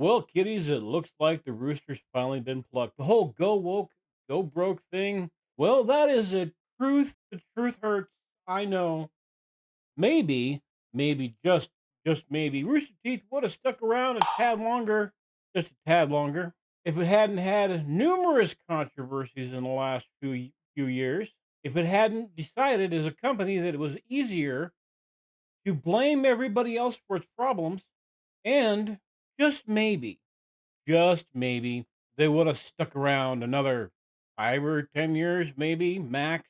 Well, kiddies, it looks like the rooster's finally been plucked. The whole go woke, go broke thing. Well, that is a truth. The truth hurts. I know. Maybe, maybe just maybe, Rooster Teeth would have stuck around a tad longer, just a tad longer, if it hadn't had numerous controversies in the last few years. If it hadn't decided as a company that it was easier to blame everybody else for its problems, and just maybe, just maybe, they would have stuck around another 5 or 10 years, maybe max.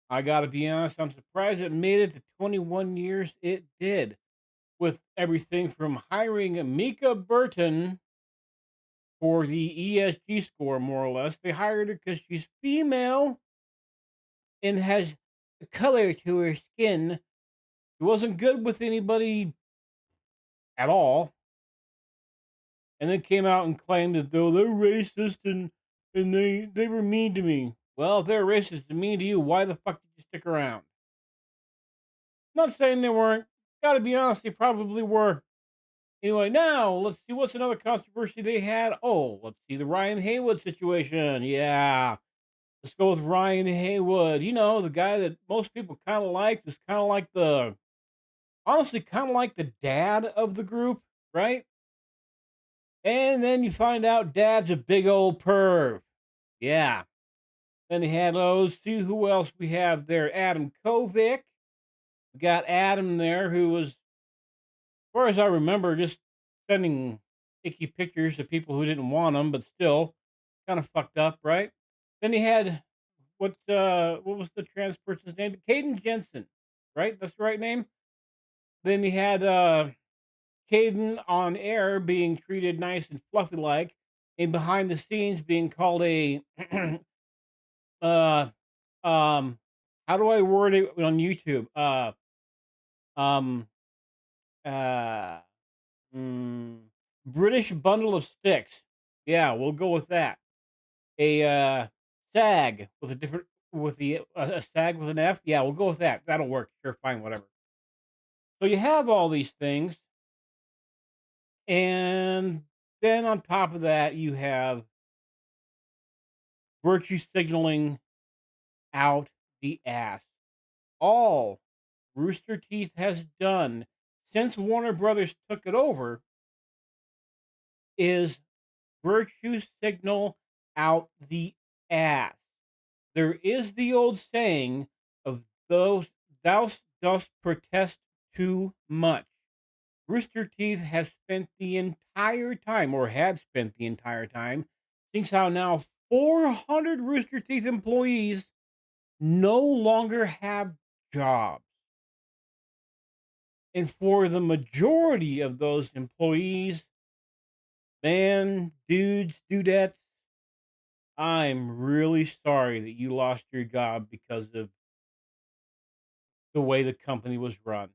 I gotta be honest, I'm surprised it made it to 21 years. It did, with everything from hiring Mika Burton for the ESG score, more or less. They hired her because she's female and has color to her skin. She wasn't good with anybody at all, and then came out and claimed that though they're racist and they were mean to me. Well, if they're racist and mean to you, why the fuck did you stick around? Not saying they weren't. Gotta be honest, they probably were. Anyway, now let's see what's another controversy they had. Oh, let's see the Ryan Haywood situation. Yeah, let's go with Ryan Haywood. You know, the guy that most people kind of liked was kind of like honestly, kind of like the dad of the group, right? And then you find out dad's a big old perv. Yeah. Then he had those. See who else we have there. Adam Kovic. We got Adam there, who was, as far as I remember, just sending icky pictures to people who didn't want them, but still kind of fucked up, right? Then he had what was the trans person's name? Caden Jensen, right? That's the right name. Then he had Caden on air being treated nice and fluffy like, and behind the scenes being called a uh um how do I word it on YouTube? Um uh mm, British bundle of sticks. Yeah, we'll go with that. A sag with a different with the a sag with an F. Yeah, we'll go with that. That'll work. Sure, fine, whatever. So you have all these things, and then on top of that, you have virtue signaling out the ass. All Rooster Teeth has done since Warner Brothers took it over is virtue signal out the ass. There is the old saying of those thou dost protest too much. Rooster Teeth has spent the entire time, or had spent the entire time, thinks how now 400 Rooster Teeth employees no longer have jobs. And for the majority of those employees, man, dudes, dudettes, I'm really sorry that you lost your job because of the way the company was run.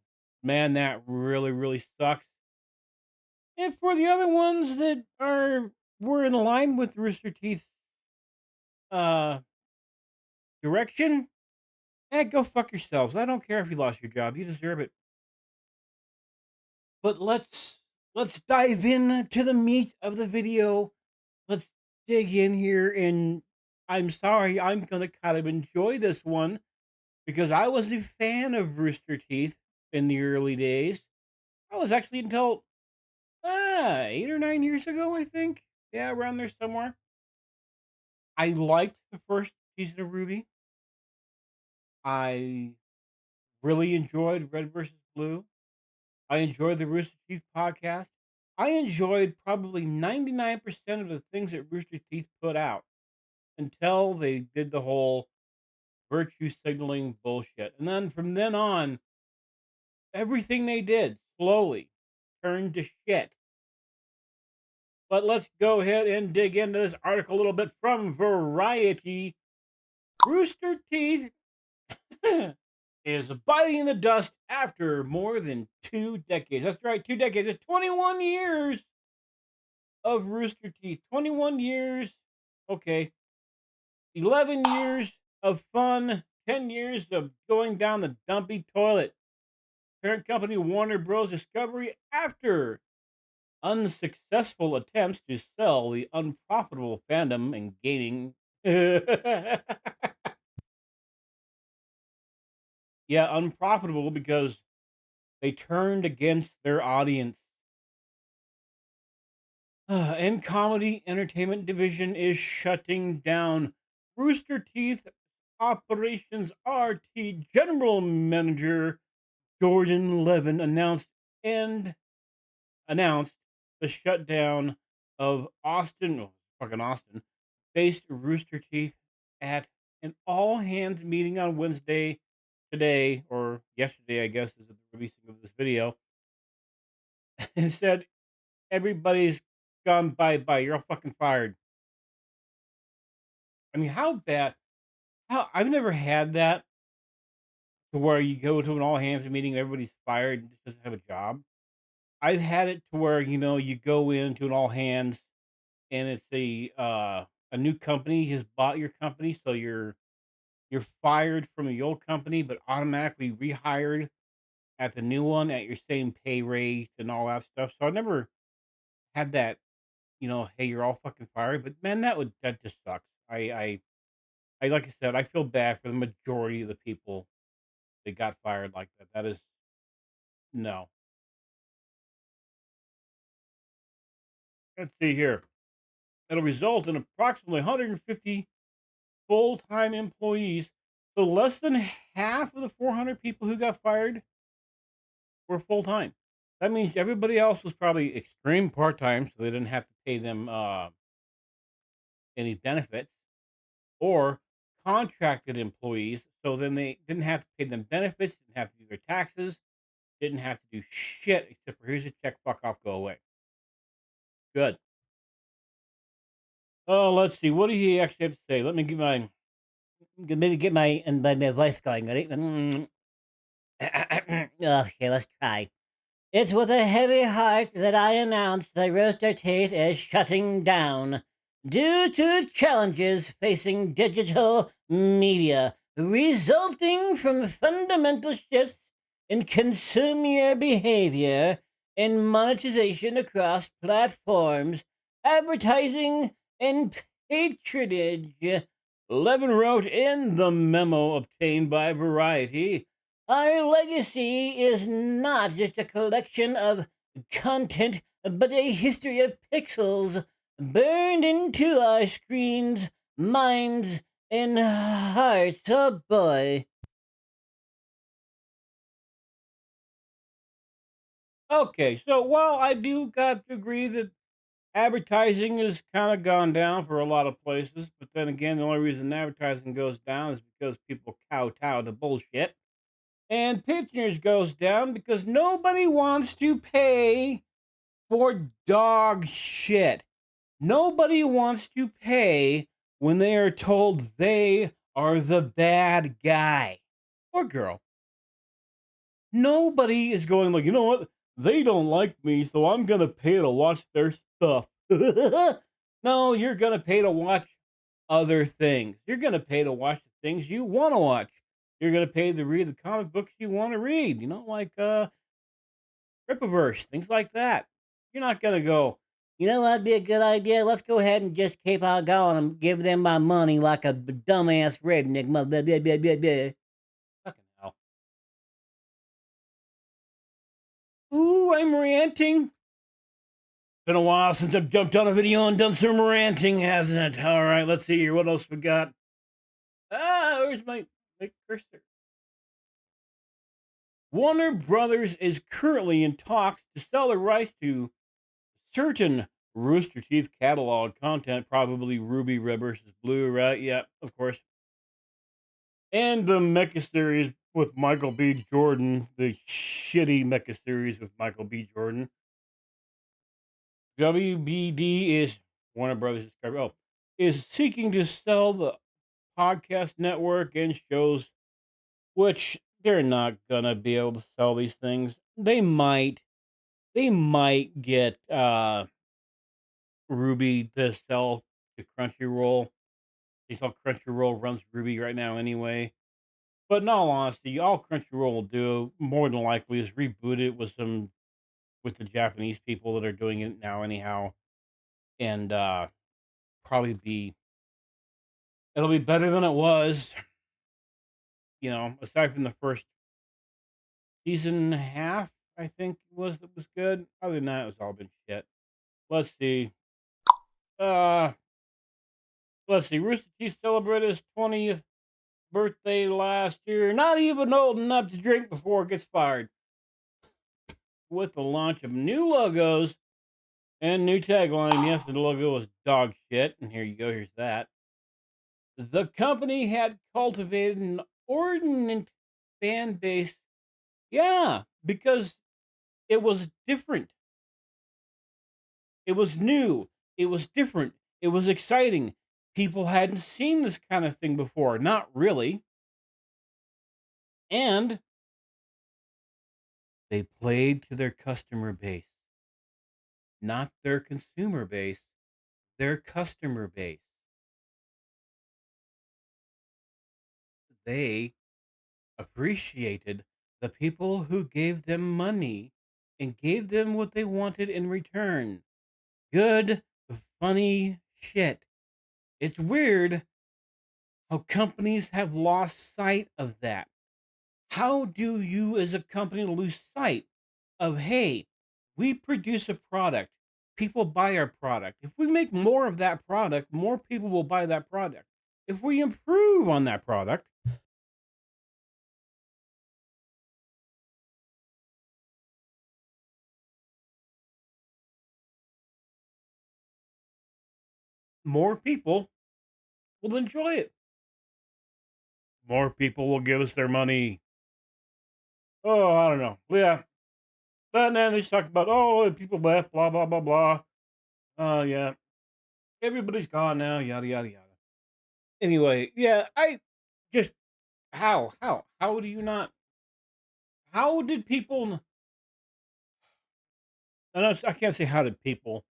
Man, that really, really sucks. And for the other ones that were in line with Rooster Teeth's uh direction, go fuck yourselves. I don't care if you lost your job. You deserve it. But let's dive in to the meat of the video. Let's dig in here, and I'm sorry, I'm gonna kind of enjoy this one because I was a fan of Rooster Teeth in the early days. I was actually until 8 or 9 years ago, I think. Yeah, around there somewhere. I liked the first season of Ruby. I really enjoyed Red versus Blue. I enjoyed the Rooster Teeth podcast. I enjoyed probably 99% of the things that Rooster Teeth put out until they did the whole virtue signaling bullshit. And then from then on, everything they did slowly turned to shit. But let's go ahead and dig into this article a little bit from Variety. Rooster Teeth is biting the dust after more than 2 decades. That's right, 2 decades. It's 21 years of Rooster Teeth. 21 years. Okay. 11 years of fun. 10 years of going down the dumpy toilet. Parent company Warner Bros. Discovery after unsuccessful attempts to sell the unprofitable fandom and gaining. Yeah, unprofitable because they turned against their audience. And comedy entertainment division is shutting down. Rooster Teeth Operations RT General Manager Jordan Levin and announced the shutdown of Austin, oh, fucking Austin, based Rooster Teeth at an all hands meeting on Wednesday, today, or yesterday, I guess, is the releasing of this video, and said, everybody's gone bye bye. You're all fucking fired. I mean, how bad? How I've never had that to where you go to an all hands meeting, everybody's fired and just doesn't have a job. I've had it to where you go into an all hands and it's a new company has bought your company, so you're fired from the old company, but automatically rehired at the new one at your same pay rate and all that stuff. So I never had that, hey, you're all fucking fired. But man, that just sucks. I like I said, I feel bad for the majority of the people that got fired like that. That is no. Let's see here. It'll result in approximately 150 full-time employees. So less than half of the 400 people who got fired were full-time. That means everybody else was probably extreme part-time, so they didn't have to pay them any benefits, or contracted employees. So then they didn't have to pay them benefits, didn't have to do their taxes, didn't have to do shit except for here's a check, fuck off, go away. Good. Oh, let's see. What do he actually have to say? Let me get my maybe get my voice going. Ready? Okay, let's try. It's with a heavy heart that I announce that Rooster Teeth is shutting down due to challenges facing digital media resulting from fundamental shifts in consumer behavior and monetization across platforms, advertising, and patronage. Levin wrote in the memo obtained by Variety, our legacy is not just a collection of content, but a history of pixels burned into our screens, minds, and hearts. Oh boy. Okay, so while I do got to agree that advertising has kind of gone down for a lot of places, but then again, the only reason advertising goes down is because people kowtow to bullshit. And patronage goes down because nobody wants to pay for dog shit. Nobody wants to pay when they are told they are the bad guy or girl. Nobody is going like, you know what? They don't like me, so I'm gonna pay to watch their stuff. No, you're gonna pay to watch other things. You're gonna pay to watch the things you want to watch. You're gonna pay to read the comic books you want to read. Like Rippaverse, things like that. You're not gonna go, you know what'd be a good idea? Let's go ahead and just keep on going and give them my money like a dumbass redneck. Fucking hell. Ooh, I'm ranting. Been a while since I've jumped on a video and done some ranting, hasn't it? All right, let's see here. What else we got? Where's my cursor? Warner Brothers is currently in talks to sell the rights to certain Rooster Teeth catalog content, probably Ruby Red versus Blue, right? Yeah, of course. And the Mecha series with Michael B. Jordan, the shitty Mecha series with Michael B. Jordan. WBD is Warner Brothers Discovery. Oh, is seeking to sell the podcast network and shows, which they're not gonna be able to sell these things. They might get Ruby to sell to Crunchyroll. They sell Crunchyroll runs Ruby right now anyway. But in all honesty, all Crunchyroll will do more than likely is reboot it with some with the Japanese people that are doing it now anyhow, and, probably be it'll be better than it was, aside from the first season and a half, I think that was good. Other than that, it's all been shit. Let's see. Uh, let's see. Rooster Teeth celebrated his 20th birthday last year. Not even old enough to drink before it gets fired. With the launch of new logos and new tagline. Yes, the logo was dog shit. And here you go. Here's that. The company had cultivated an ordinant fan base. Yeah, because it was different. It was new. It was different. It was exciting. People hadn't seen this kind of thing before. Not really. And they played to their customer base, not their consumer base, their customer base. They appreciated the people who gave them money and gave them what they wanted in return. Good, funny shit. It's weird how companies have lost sight of that. How do you, as a company, lose sight of, hey, we produce a product, people buy our product. If we make more of that product, more people will buy that product. If we improve on that product, more people will enjoy it. More people will give us their money. Oh, I don't know. Yeah. But then they just talk about, oh, people left, blah, blah, blah, blah. Oh, yeah. Everybody's gone now, yada, yada, yada. Anyway, yeah, I just, how do you not, how did people, and I can't say how did people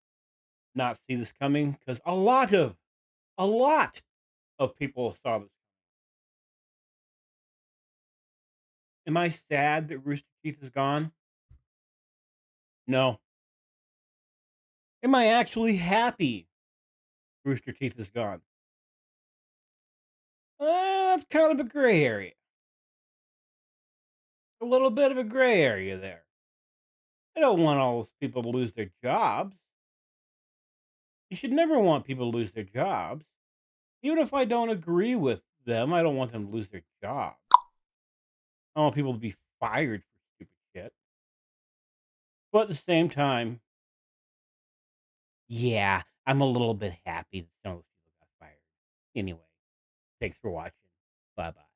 not see this coming because a lot of people saw this. Am I sad that Rooster Teeth is gone? No. Am I actually happy Rooster Teeth is gone? That's kind of a gray area. A little bit of a gray area there. I don't want all those people to lose their jobs. You should never want people to lose their jobs. Even if I don't agree with them, I don't want them to lose their job. I want people to be fired for stupid shit. But at the same time, yeah, I'm a little bit happy that some of those people got fired. Anyway, thanks for watching. Bye bye.